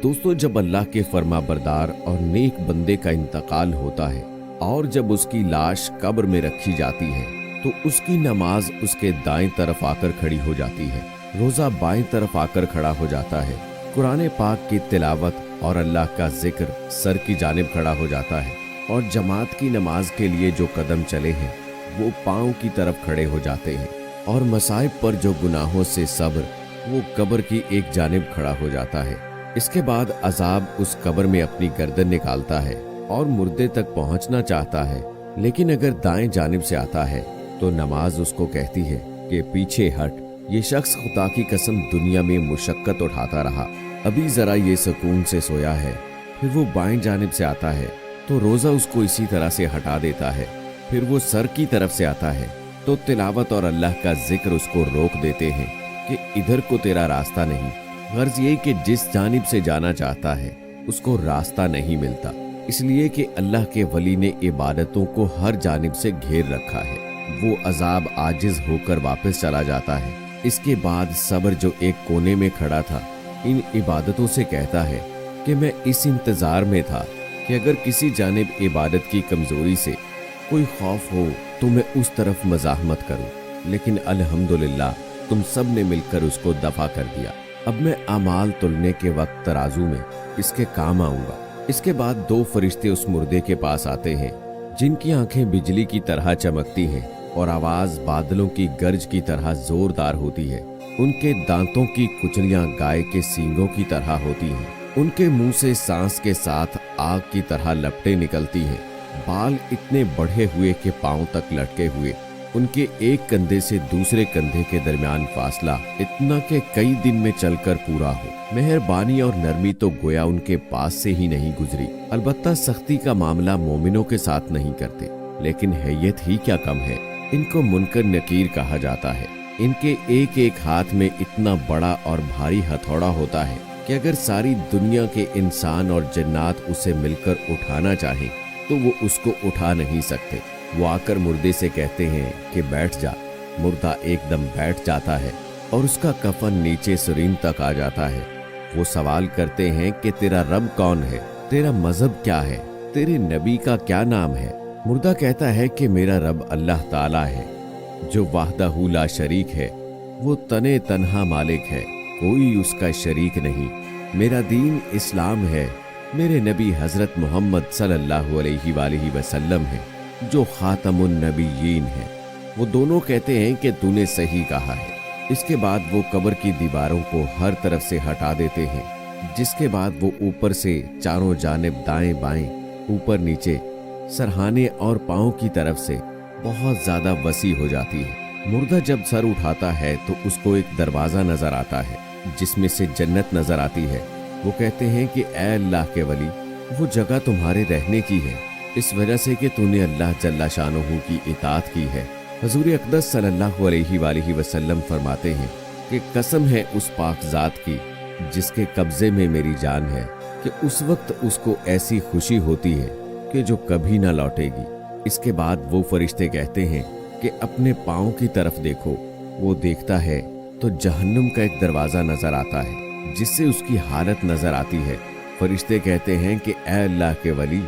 दोस्तों, जब अल्लाह के फरमाबरदार और नेक बंदे का इंतकाल होता है और जब उसकी लाश कब्र में रखी जाती है तो उसकी नमाज उसके दाएं तरफ आकर खड़ी हो जाती है, रोजा बाएं तरफ आकर खड़ा हो जाता है, कुरान पाक की तिलावत और अल्लाह का जिक्र सर की जानिब खड़ा हो जाता है और जमात की नमाज के लिए जो कदम चले हैं वो पाँव की तरफ खड़े हो जाते हैं और मसाइब पर जो गुनाहों से सब्र वो कब्र की एक जानिब खड़ा हो जाता है। इसके बाद अजाब उस कब्र में अपनी गर्दन निकालता है और मुर्दे तक पहुंचना चाहता है, लेकिन अगर दाएं जानिब से आता है तो नमाज उसको कहती है कि पीछे हट। ये शख्स खुदा की कसम दुनिया में मुशक्कत उठाता रहा, अभी जरा ये सुकून से सोया है। फिर वो बाएं जानिब से आता है तो रोजा उसको इसी तरह से हटा देता है। फिर वो सर की तरफ से आता है तो तिलावत और अल्लाह का जिक्र उसको रोक देते हैं कि इधर को तेरा रास्ता नहीं। गर्ज ये कि जिस जानिब से जाना चाहता है उसको रास्ता नहीं मिलता, इसलिए कि अल्लाह के वली ने इबादतों को हर जानिब से घेर रखा है। वो अजाब आजिज होकर वापस चला जाता है। इसके बाद सब्र जो एक कोने में खड़ा था इन इबादतों से कहता है कि मैं इस इंतजार में था कि अगर किसी जानिब इबादत की कमजोरी से कोई खौफ हो तो मैं उस तरफ मज़ाहमत करूं, लेकिन अल्हम्दुलिल्लाह तुम सब ने मिलकर उसको दफा कर दिया। अब मैं अमाल तुलने के वक्त तराजू में इसके काम आऊंगा। इसके बाद दो फरिश्ते उस मुर्दे के पास आते हैं जिनकी आंखें बिजली की तरह चमकती हैं और आवाज बादलों की गर्ज की तरह जोरदार होती है। उनके दांतों की कुचलियां गाय के सींगों की तरह होती हैं। उनके मुंह से सांस के साथ आग की तरह लपटें निकलती हैं। बाल इतने बढ़े हुए कि पांव तक लटके हुए। उनके एक कंधे से दूसरे कंधे के दरमियान फासला इतना कि कई दिन में चलकर पूरा हो। मेहरबानी और नरमी तो गोया उनके पास से ही नहीं गुजरी। अलबत्ता सख्ती का मामला मोमिनों के साथ नहीं करते, लेकिन हैयत ही क्या कम है। इनको मुनकर नकीर कहा जाता है। इनके एक एक हाथ में इतना बड़ा और भारी हथौड़ा होता है कि अगर सारी दुनिया के इंसान और जन्नात उसे मिलकर उठाना चाहें तो वो उसको उठा नहीं सकते। वो आकर मुर्दे से कहते हैं कि बैठ जा। मुर्दा एकदम बैठ जाता है और उसका कफन नीचे सुरीन तक आ जाता है। वो सवाल करते हैं कि तेरा रब कौन है, तेरा मजहब क्या है, तेरे नबी का क्या नाम है। मुर्दा कहता है कि मेरा रब अल्लाह ताला है जो वाहदहू ला शरीक है, वो तने तन्हा मालिक है, कोई उसका शरीक नहीं। मेरा दीन इस्लाम है, मेरे नबी हजरत मोहम्मद सल्लल्लाहु अलैहि वसल्लम है जो खातमुन नबीयीन है। वो दोनों कहते हैं कि तूने सही कहा है। इसके बाद वो कब्र की दीवारों को हर तरफ से हटा देते हैं, जिसके बाद वो ऊपर से चारों जानिब दाएं बाएं ऊपर नीचे सरहाने और पाँव की तरफ से बहुत ज्यादा वसी हो जाती है। मुर्दा जब सर उठाता है तो उसको एक दरवाजा नजर आता है जिसमें से जन्नत नजर आती है। वो कहते हैं कि ऐ अल्लाह के वली, वो जगह तुम्हारे रहने की है इस वजह से कि तूने अल्लाह जल्ला शानहू की इताअत की है। हजूर अक़दस सल्लल्लाहु अलैहि वसल्लम फरमाते हैं कि कसम है उस पाक ज़ात की जिसके कब्जे में मेरी जान है कि उस वक्त उसको ऐसी खुशी होती है कि जो कभी ना लौटेगी। इसके बाद वो फरिश्ते कहते हैं कि अपने पाँव की तरफ देखो। वो देखता है तो जहन्नुम का एक दरवाज़ा नजर आता है जिससे उसकी हालत नजर आती है। फरिश्ते कहते हैं कि ऐ अल्लाह के वली,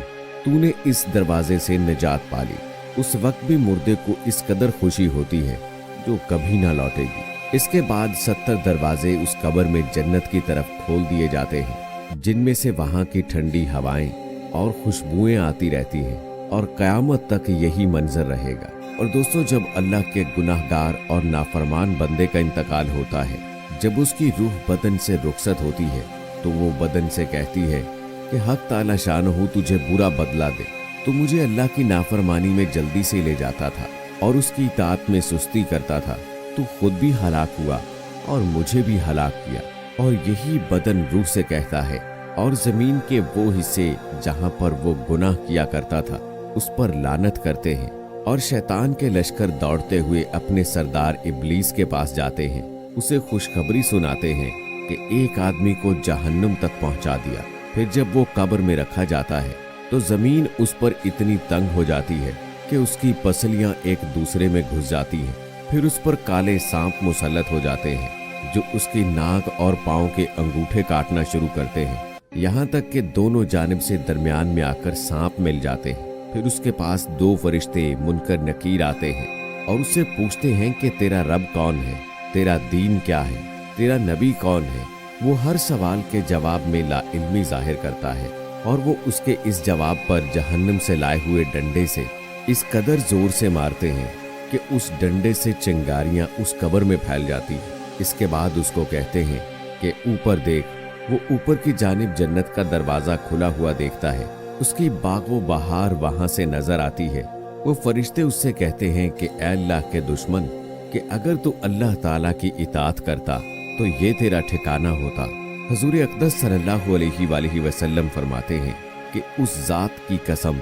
तूने इस दरवाजे से निजात पाली। उस वक्त भी मुर्दे को इस कदर खुशी होती है जो कभी ना लौटेगी। इसके बाद 70 दरवाजे उस कब्र में जन्नत की तरफ खोल दिए जाते हैं, जिनमें से वहां की ठंडी हवाएं और खुशबुएं आती रहती हैं और कयामत तक यही मंजर रहेगा। और दोस्तों, जब अल्लाह के गुनाहगार और नाफरमान बंदे का इंतकाल होता है, जब उसकी रूह बदन से रुखसत होती है तो वो बदन से कहती है कि हक ताला शानहू तुझे बुरा बदला दे। तो मुझे अल्लाह की नाफरमानी में जल्दी से ले जाता था और उसकी इताअत में सुस्ती करता था। तू खुद भी हलाक हुआ और मुझे भी हलाक किया। और यही बदन रूह से कहता है और जमीन के वो हिस्से जहां पर वो गुनाह किया करता था उस पर लानत करते हैं। और शैतान के लश्कर दौड़ते हुए अपने सरदार इब्लीस के पास जाते हैं, उसे खुशखबरी सुनाते हैं कि एक आदमी को जहन्नुम तक पहुंचा दिया। फिर जब वो कब्र में रखा जाता है तो जमीन उस पर इतनी तंग हो जाती है कि उसकी पसलियां एक दूसरे में घुस जाती हैं। फिर उस पर काले सांप मुसल्लत हो जाते हैं जो उसकी नाक और पाँव के अंगूठे काटना शुरू करते हैं। यहाँ तक कि दोनों जानिब से दरमियान में आकर सांप मिल जाते हैं। फिर उसके पास दो फरिश्ते मुनकर नकीर आते हैं और उससे पूछते हैं कि तेरा रब कौन है, तेरा दीन क्या है, तेरा नबी कौन है। वो हर सवाल के जवाब में ला इल्मी जाहिर करता है और वो उसके इस जवाब पर जहन्नम से लाए हुए डंडे से इस कदर जोर से मारते हैं कि उस डंडे से चिंगारियां उस कब्र में फैल जाती हैं। इसके बाद उसको कहते हैं कि ऊपर देख। वो ऊपर की जानिब जन्नत का दरवाजा खुला हुआ देखता है। उसकी बागो बहार वहां से नजर आती है। वो फरिश्ते उससे कहते हैं कि ऐ अल्लाह के दुश्मन, कि अगर तू अल्लाह ताला की इताअत करता तो ये तेरा ठिकाना होता। हुजूर अक़दस सल्लल्लाहु अलैहि वसल्लम फरमाते हैं कि उस जात की कसम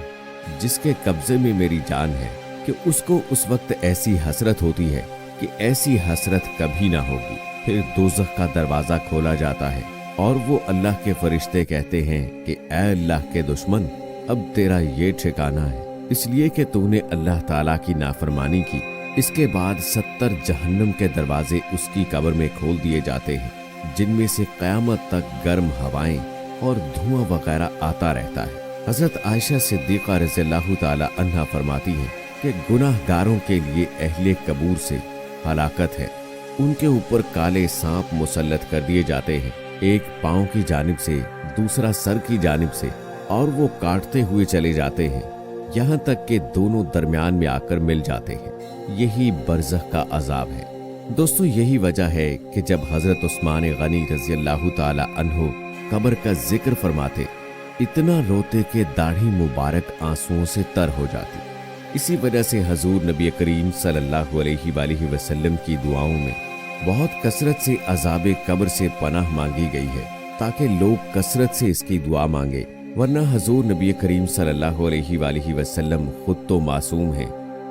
जिसके कब्जे में मेरी जान है, कि उसको उस वक्त ऐसी हसरत होती है कि ऐसी हसरत कभी ना होगी। फिर दोज़ख का दरवाजा खोला जाता है और वो अल्लाह के फरिश्ते कहते हैं कि ऐ अल्लाह के दुश्मन, अब तेरा ये ठिकाना है इसलिए कि तूने अल्लाह ताला की नाफरमानी की। इसके बाद 70 जहन्नम के दरवाजे उसकी कब्र में खोल दिए जाते हैं, जिनमें से क़यामत तक गर्म हवाएं और धुआं वगैरह आता रहता है। हजरत आयशा सिद्दीक़ा रज़ियल्लाहु ताला अन्हा फरमाती हैं कि गुनाहगारों के लिए अहले कबूर से हलाकत है। उनके ऊपर काले सांप मुसल्लत कर दिए जाते हैं, एक पांव की जानिब से, दूसरा सर की जानिब से, और वो काटते हुए चले जाते हैं यहाँ तक कि दोनों दरमियान में आकर मिल जाते हैं। यही बरज़ख का अजाब है। दोस्तों, यही वजह है कि जब हजरत उस्मान गनी रज़ियल्लाहु ताला अन्हु कब्र का जिक्र फरमाते, इतना रोते कि दाढ़ी मुबारक आंसुओं से तर हो जाती। इसी वजह से हजूर नबी करीम सल्लल्लाहु अलैहि वसल्लम की दुआओं में बहुत कसरत से अजाब कब्र से पनाह मांगी गई है, ताकि लोग कसरत से इसकी दुआ मांगे। वरना हजूर नबी करीम सल्लल्लाहु अलैहि वसल्लम खुद तो मासूम है,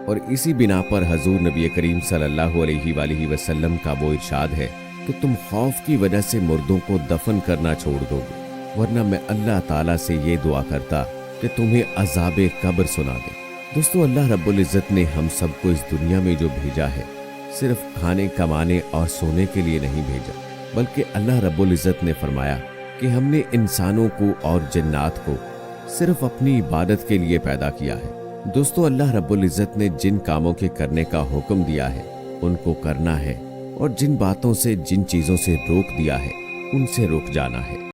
और इसी बिना पर हजूर नबी करीम सल्लल्लाहु अलैहि वसल्लम का वो इरशाद है कि तुम खौफ की वजह से मुर्दों को दफन करना छोड़ दोगे, वरना मैं अल्लाह ताला से ये दुआ करता कि तुम्हें अजाब कब्र सुना दे। दोस्तों, अल्लाह रब्बुल इज़्ज़त ने हम सबको इस दुनिया में जो भेजा है, सिर्फ खाने कमाने और सोने के लिए नहीं भेजा, बल्कि अल्लाह रब्बुल इज़्ज़त ने फरमाया कि हमने इंसानों को और जिन्नात को सिर्फ अपनी इबादत के लिए पैदा किया है। दोस्तों, अल्लाह रब्बुल इज़्ज़त ने जिन कामों के करने का हुक्म दिया है उनको करना है, और जिन बातों से, जिन चीज़ों से रोक दिया है उनसे रुक जाना है।